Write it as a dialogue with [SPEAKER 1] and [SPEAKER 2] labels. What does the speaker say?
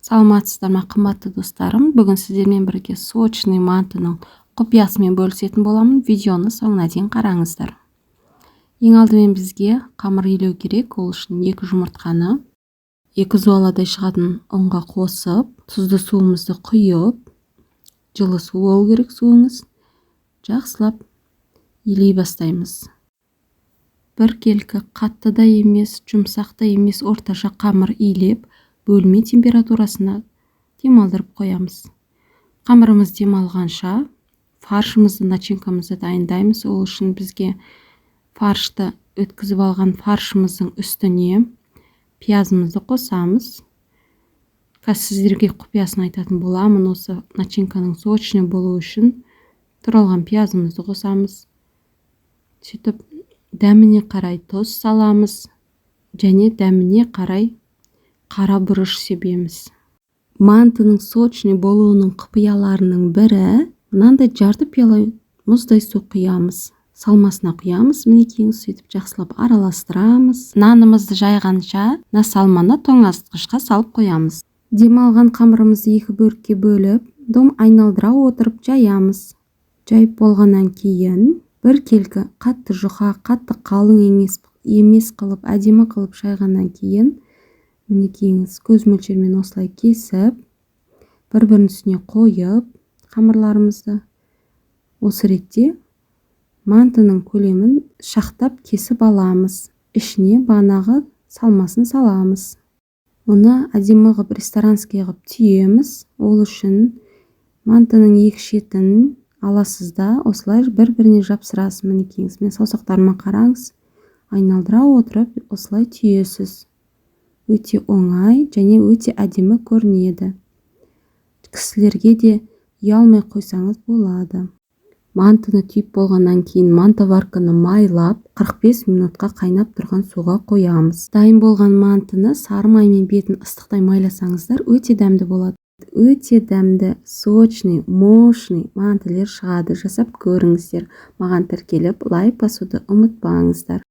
[SPEAKER 1] Саламатсыздар ма, қымбатты достарым. Бүгін сіздермен бірге сочный мантының құпиясымен бөлісетін боламын. Видеоны соңына дейін қараңыздар. Ең алдымен бізге қамыр илеу керек. Ол үшін 2 жұмыртқаны 2 зуаладай шығатын ұнға қосып, тұзды суымызды құйып, жылы су болу керек суыңыз. Жақсылап илей бастаймыз. Бір келкі қатты да емес, жұмсақ та емес, орташа қамыр илеп, бөлме температурасына демалдырып қоямыз. Қамырымыз демалғанша фаршымызды, начинкамызды дайындаймыз. Ол үшін бізге фаршты өткізіп алған фаршымыздың үстіне пиязымызды қосамыз. Қазір сіздерге құпиясын айтатын боламын. Осы начинканың сочный болу үшін туралған пиязымызды қосамыз. Сөйтіп дәміне қарай тұз саламыз және дәміне қарай қара бұрыш себеміз. Мантының сочный болуының құпияларының бірі, мынандай жарты пиала мұздай су құямыз. Салмасына құямыз, мінекейіңіз, сөйтіп жақсылап араластырамыз. Нанымызды жайғанша салманы тоңазытқышқа салып қоямыз. Демалған қамырымызды 2 бөлікке бөліп, дом айналдыра отырып жаямыз. Жайып болғаннан кейін бір келкі қатты жұқа, қатты қалың емес қылып, әдемі қылып шайғаннан кейін мінекейіңіз көз мөлшермен осылай кесіп, бір-бірінің үстіне қойып қамырларымызды. Осы ретте мантының көлемін шақтап кесіп аламыз. Ішіне бағанағы салмасын саламыз. Оны әдемі қылып ресторанский қылып түйеміз. Ол үшін мантының 2 шетін аласыз да, осылай бір-біріне жапсырасыз. Мінекейіңіз, мен саусақтарыма қараңыз, айналдыра отырып осылай түйесіз. Өте оңай және өте әдемі көрінеді. Кісілерге де ұялмай қойсаңыз болады. Мантыны түйіп болғаннан кейін мантоварканы майлап 45 минутқа қайнап тұрған суға қоямыз. Дайын болған мантыны сары маймен бетін ыстықтай майласаңыздар, өте дәмді болады. Өте дәмді, сочный, мощный мантылер шығады. Жасап көріңіздер. Маған тіркеліп, лайк басуды ұмытпаңыздар.